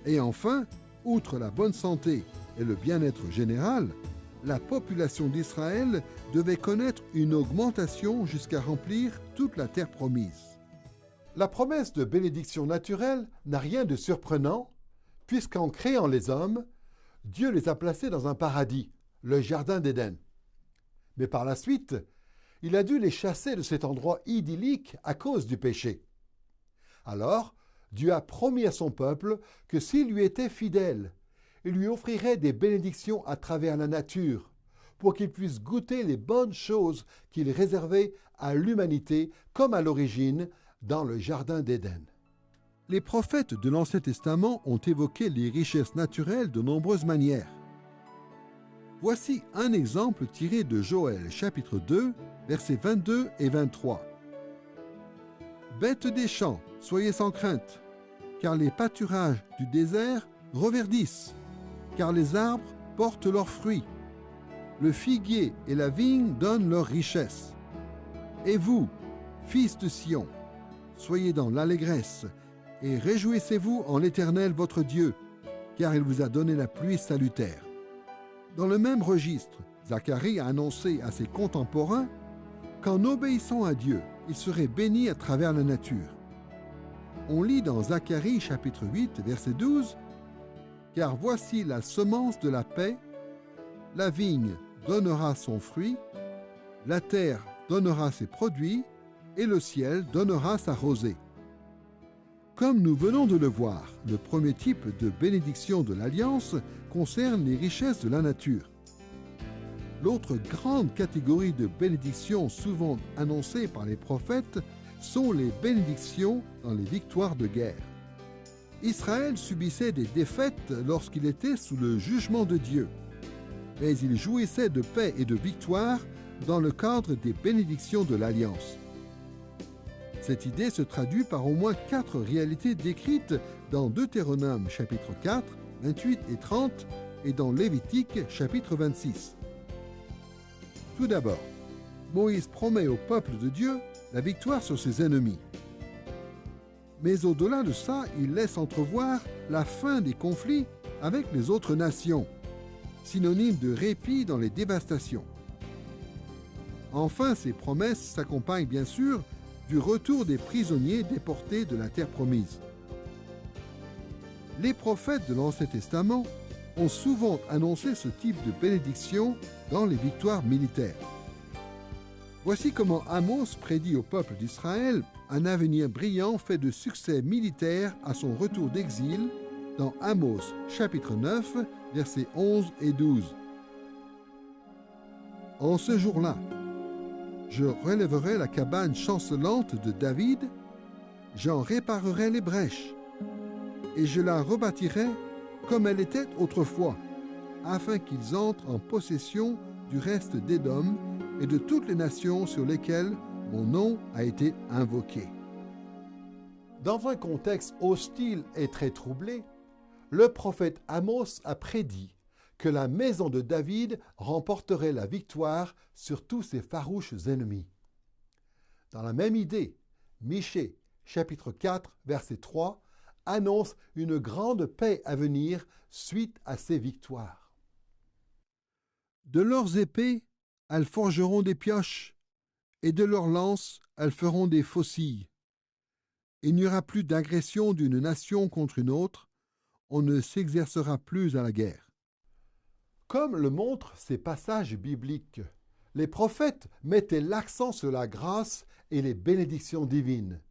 Et enfin, outre la bonne santé et le bien-être général, la population d'Israël devait connaître une augmentation jusqu'à remplir toute la terre promise. La promesse de bénédiction naturelle n'a rien de surprenant, puisqu'en créant les hommes, Dieu les a placés dans un paradis, le jardin d'Éden. Mais par la suite, il a dû les chasser de cet endroit idyllique à cause du péché. Alors, Dieu a promis à son peuple que s'il lui était fidèle, il lui offrirait des bénédictions à travers la nature, pour qu'il puisse goûter les bonnes choses qu'il réservait à l'humanité, comme à l'origine, dans le jardin d'Éden. Les prophètes de l'Ancien Testament ont évoqué les richesses naturelles de nombreuses manières. Voici un exemple tiré de Joël chapitre 2, versets 22 et 23. « Bêtes des champs, soyez sans crainte, car les pâturages du désert reverdissent, car les arbres portent leurs fruits. Le figuier et la vigne donnent leur richesse. Et vous, fils de Sion, soyez dans l'allégresse et réjouissez-vous en l'Éternel votre Dieu, car il vous a donné la pluie salutaire. » Dans le même registre, Zacharie a annoncé à ses contemporains qu'en obéissant à Dieu, il serait béni à travers la nature. On lit dans Zacharie chapitre 8, verset 12, « Car voici la semence de la paix, la vigne donnera son fruit, la terre donnera ses produits, et le ciel donnera sa rosée. » Comme nous venons de le voir, le premier type de bénédiction de l'Alliance concerne les richesses de la nature. L'autre grande catégorie de bénédictions souvent annoncées par les prophètes sont les bénédictions dans les victoires de guerre. Israël subissait des défaites lorsqu'il était sous le jugement de Dieu, mais il jouissait de paix et de victoire dans le cadre des bénédictions de l'Alliance. Cette idée se traduit par au moins 4 réalités décrites dans Deutéronome chapitre 4, 28 et 30 et dans Lévitique chapitre 26. Tout d'abord, Moïse promet au peuple de Dieu la victoire sur ses ennemis. Mais au-delà de ça, il laisse entrevoir la fin des conflits avec les autres nations, synonyme de répit dans les dévastations. Enfin, ces promesses s'accompagnent bien sûr du retour des prisonniers déportés de la terre promise. Les prophètes de l'Ancien Testament ont souvent annoncé ce type de bénédiction dans les victoires militaires. Voici comment Amos prédit au peuple d'Israël un avenir brillant fait de succès militaire à son retour d'exil dans Amos chapitre 9, versets 11 et 12. « En ce jour-là, je relèverai la cabane chancelante de David, j'en réparerai les brèches, et je la rebâtirai comme elle était autrefois, afin qu'ils entrent en possession du reste d'Édom et de toutes les nations sur lesquelles mon nom a été invoqué. » Dans un contexte hostile et très troublé, le prophète Amos a prédit que la maison de David remporterait la victoire sur tous ses farouches ennemis. Dans la même idée, Michée, chapitre 4, verset 3, annonce une grande paix à venir suite à ces victoires. « De leurs épées, elles forgeront des pioches, et de leurs lances, elles feront des faucilles. Il n'y aura plus d'agression d'une nation contre une autre, on ne s'exercera plus à la guerre. » Comme le montrent ces passages bibliques, les prophètes mettaient l'accent sur la grâce et les bénédictions divines.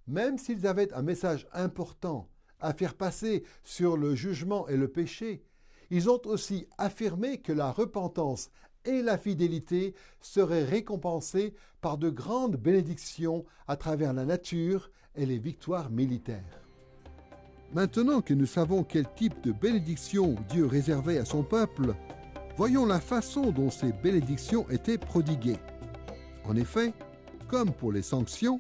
Même s'ils avaient un message important à faire passer sur le jugement et le péché, ils ont aussi affirmé que la repentance et la fidélité seraient récompensées par de grandes bénédictions à travers la nature et les victoires militaires. Maintenant que nous savons quel type de bénédiction Dieu réservait à son peuple, voyons la façon dont ces bénédictions étaient prodiguées. En effet, comme pour les sanctions,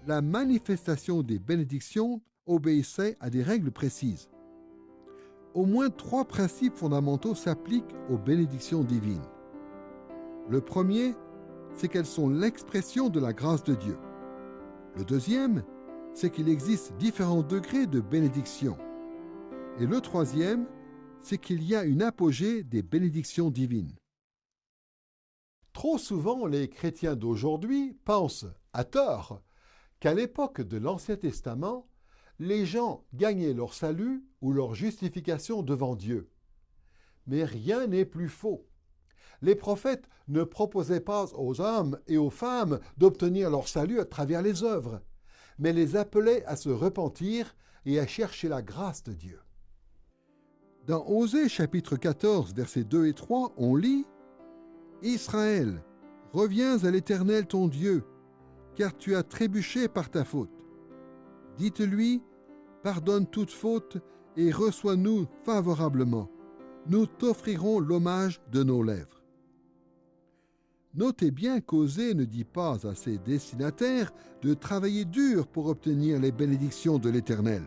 la manifestation des bénédictions obéissait à des règles précises. Au moins 3 principes fondamentaux s'appliquent aux bénédictions divines. Le premier, c'est qu'elles sont l'expression de la grâce de Dieu. Le deuxième, c'est qu'il existe différents degrés de bénédiction. Et le troisième, c'est qu'il y a une apogée des bénédictions divines. Trop souvent, les chrétiens d'aujourd'hui pensent, à tort, qu'à l'époque de l'Ancien Testament, les gens gagnaient leur salut ou leur justification devant Dieu. Mais rien n'est plus faux. Les prophètes ne proposaient pas aux hommes et aux femmes d'obtenir leur salut à travers les œuvres, mais les appelaient à se repentir et à chercher la grâce de Dieu. Dans Osée chapitre 14, versets 2 et 3, on lit « Israël, reviens à l'Éternel ton Dieu, car tu as trébuché par ta faute. Dites-lui, pardonne toute faute et reçois-nous favorablement. Nous t'offrirons l'hommage de nos lèvres. » Notez bien qu'Osée ne dit pas à ses destinataires de travailler dur pour obtenir les bénédictions de l'Éternel.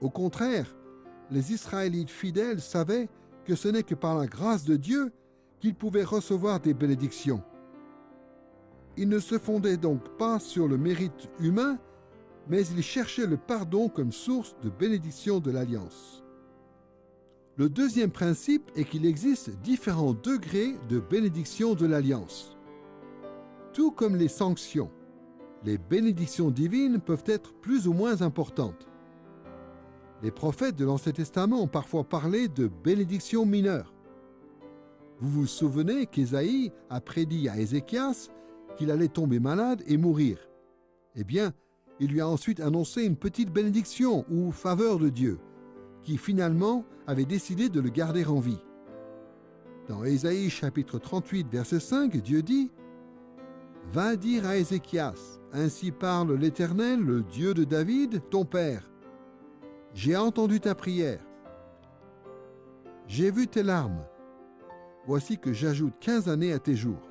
Au contraire, les Israélites fidèles savaient que ce n'est que par la grâce de Dieu qu'ils pouvaient recevoir des bénédictions. Il ne se fondait donc pas sur le mérite humain, mais il cherchait le pardon comme source de bénédiction de l'alliance. Le deuxième principe est qu'il existe différents degrés de bénédiction de l'alliance. Tout comme les sanctions, les bénédictions divines peuvent être plus ou moins importantes. Les prophètes de l'Ancien Testament ont parfois parlé de bénédictions mineures. Vous vous souvenez qu'Ésaïe a prédit à Ézéchias qu'il allait tomber malade et mourir. Eh bien, il lui a ensuite annoncé une petite bénédiction ou faveur de Dieu, qui finalement avait décidé de le garder en vie. Dans Ésaïe chapitre 38, verset 5, Dieu dit « Va dire à Ézéchias, ainsi parle l'Éternel, le Dieu de David, ton père. J'ai entendu ta prière. J'ai vu tes larmes. Voici que j'ajoute 15 années à tes jours. »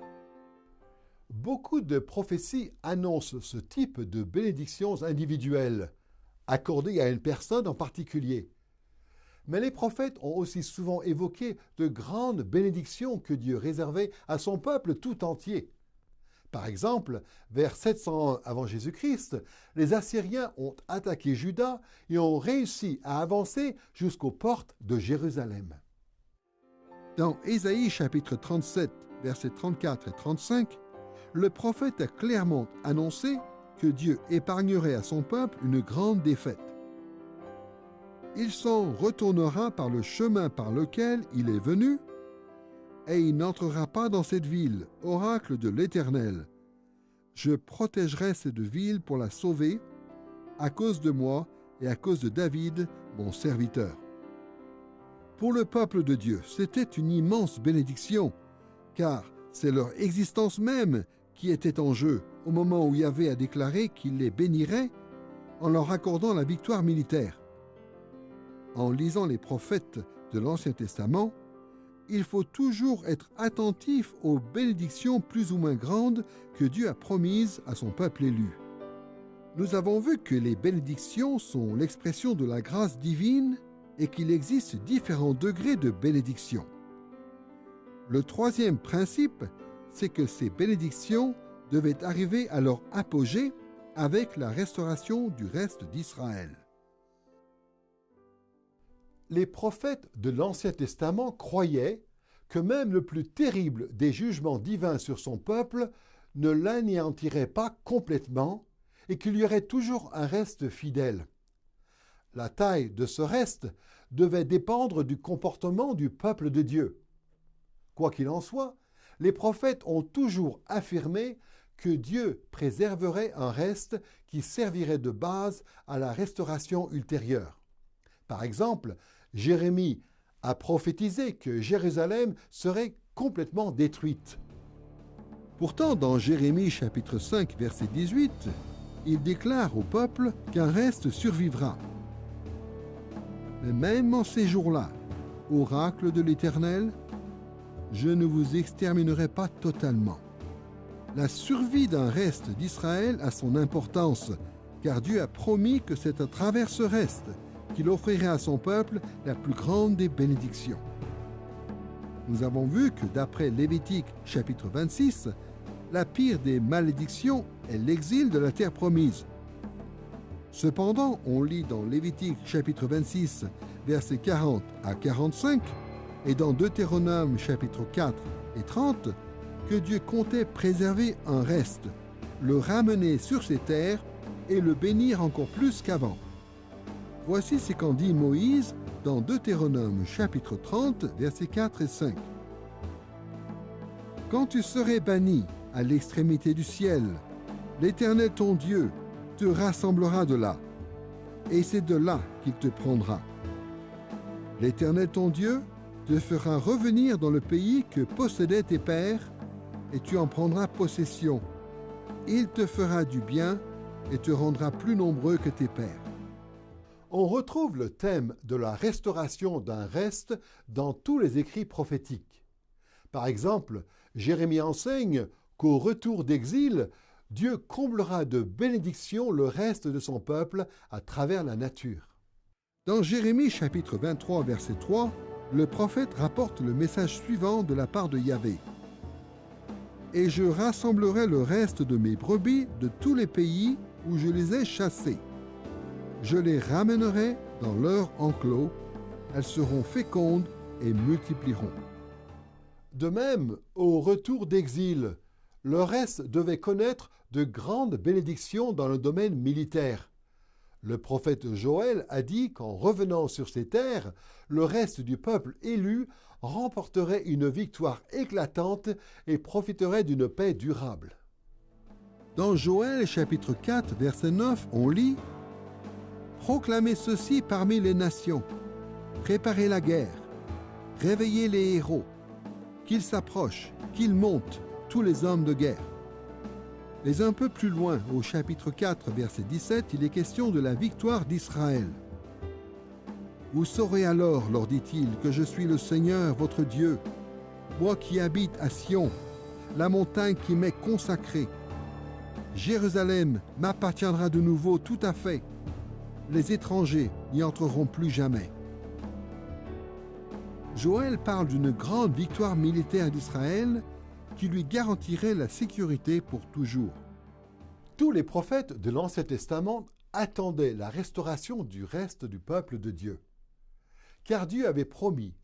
Beaucoup de prophéties annoncent ce type de bénédictions individuelles, accordées à une personne en particulier. Mais les prophètes ont aussi souvent évoqué de grandes bénédictions que Dieu réservait à son peuple tout entier. Par exemple, vers 701 avant Jésus-Christ, les Assyriens ont attaqué Juda et ont réussi à avancer jusqu'aux portes de Jérusalem. Dans Ésaïe chapitre 37, versets 34 et 35, le prophète a clairement annoncé que Dieu épargnerait à son peuple une grande défaite. Il s'en retournera par le chemin par lequel il est venu, et il n'entrera pas dans cette ville, oracle de l'Éternel. Je protégerai cette ville pour la sauver, à cause de moi et à cause de David, mon serviteur. Pour le peuple de Dieu, c'était une immense bénédiction, car c'est leur existence même qui était en jeu au moment où Yahvé a déclaré qu'il les bénirait en leur accordant la victoire militaire. En lisant les prophètes de l'Ancien Testament, il faut toujours être attentif aux bénédictions plus ou moins grandes que Dieu a promises à son peuple élu. Nous avons vu que les bénédictions sont l'expression de la grâce divine et qu'il existe différents degrés de bénédiction. Le troisième principe, c'est que ces bénédictions devaient arriver à leur apogée avec la restauration du reste d'Israël. Les prophètes de l'Ancien Testament croyaient que même le plus terrible des jugements divins sur son peuple ne l'anéantirait pas complètement et qu'il y aurait toujours un reste fidèle. La taille de ce reste devait dépendre du comportement du peuple de Dieu. Quoi qu'il en soit, les prophètes ont toujours affirmé que Dieu préserverait un reste qui servirait de base à la restauration ultérieure. Par exemple, Jérémie a prophétisé que Jérusalem serait complètement détruite. Pourtant, dans Jérémie chapitre 5, verset 18, il déclare au peuple qu'un reste survivra. Mais même en ces jours-là, oracle de l'Éternel, je ne vous exterminerai pas totalement. La survie d'un reste d'Israël a son importance, car Dieu a promis que c'est à travers ce reste qu'il offrirait à son peuple la plus grande des bénédictions. Nous avons vu que d'après Lévitique chapitre 26, la pire des malédictions est l'exil de la terre promise. Cependant, on lit dans Lévitique chapitre 26, versets 40 à 45, et dans Deutéronome chapitre 4 et 30, que Dieu comptait préserver un reste, le ramener sur ses terres et le bénir encore plus qu'avant. Voici ce qu'en dit Moïse dans Deutéronome chapitre 30, versets 4 et 5. « Quand tu serais banni à l'extrémité du ciel, l'Éternel ton Dieu te rassemblera de là, et c'est de là qu'il te prendra. L'Éternel ton Dieu te fera revenir dans le pays que possédaient tes pères, et tu en prendras possession. Il te fera du bien et te rendra plus nombreux que tes pères. » On retrouve le thème de la restauration d'un reste dans tous les écrits prophétiques. Par exemple, Jérémie enseigne qu'au retour d'exil, Dieu comblera de bénédictions le reste de son peuple à travers la nature. Dans Jérémie chapitre 23, verset 3, le prophète rapporte le message suivant de la part de Yahvé. « et je rassemblerai le reste de mes brebis de tous les pays où je les ai chassées. Je les ramènerai dans leur enclos, elles seront fécondes et multiplieront. De même, au retour d'exil, le reste devait connaître de grandes bénédictions dans le domaine militaire. Le prophète Joël a dit qu'en revenant sur ces terres, le reste du peuple élu remporterait une victoire éclatante et profiterait d'une paix durable. Dans Joël chapitre 4, verset 9, on lit « Proclamez ceci parmi les nations, préparez la guerre, réveillez les héros, qu'ils s'approchent, qu'ils montent, tous les hommes de guerre. » Mais un peu plus loin, au chapitre 4, verset 17, il est question de la victoire d'Israël. « Vous saurez alors, leur dit-il, que je suis le Seigneur, votre Dieu, moi qui habite à Sion, la montagne qui m'est consacrée. Jérusalem m'appartiendra de nouveau tout à fait. Les étrangers n'y entreront plus jamais. » Joël parle d'une grande victoire militaire d'Israël qui lui garantirait la sécurité pour toujours. Tous les prophètes de l'Ancien Testament attendaient la restauration du reste du peuple de Dieu. Car Dieu avait promis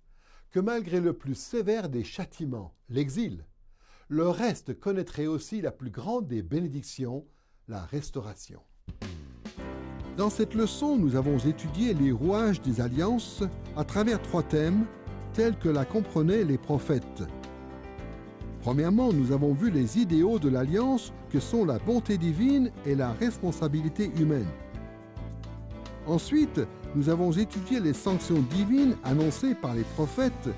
que malgré le plus sévère des châtiments, l'exil, le reste connaîtrait aussi la plus grande des bénédictions, la restauration. Dans cette leçon, nous avons étudié les rouages des alliances à travers 3 thèmes tels que la comprenaient les prophètes. Premièrement, nous avons vu les idéaux de l'alliance que sont la bonté divine et la responsabilité humaine. Ensuite, nous avons étudié les sanctions divines annoncées par les prophètes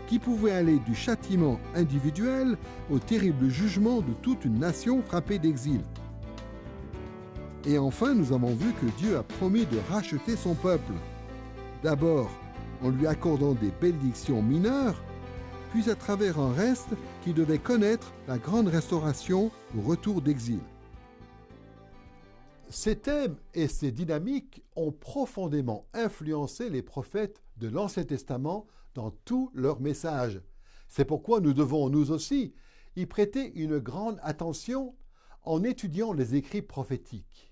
qui pouvaient aller du châtiment individuel au terrible jugement de toute une nation frappée d'exil. Et enfin, nous avons vu que Dieu a promis de racheter son peuple. D'abord, en lui accordant des bénédictions mineures, puis à travers un reste qui devait connaître la grande restauration au retour d'exil. Ces thèmes et ces dynamiques ont profondément influencé les prophètes de l'Ancien Testament dans tous leurs messages. C'est pourquoi nous devons, nous aussi, y prêter une grande attention en étudiant les écrits prophétiques.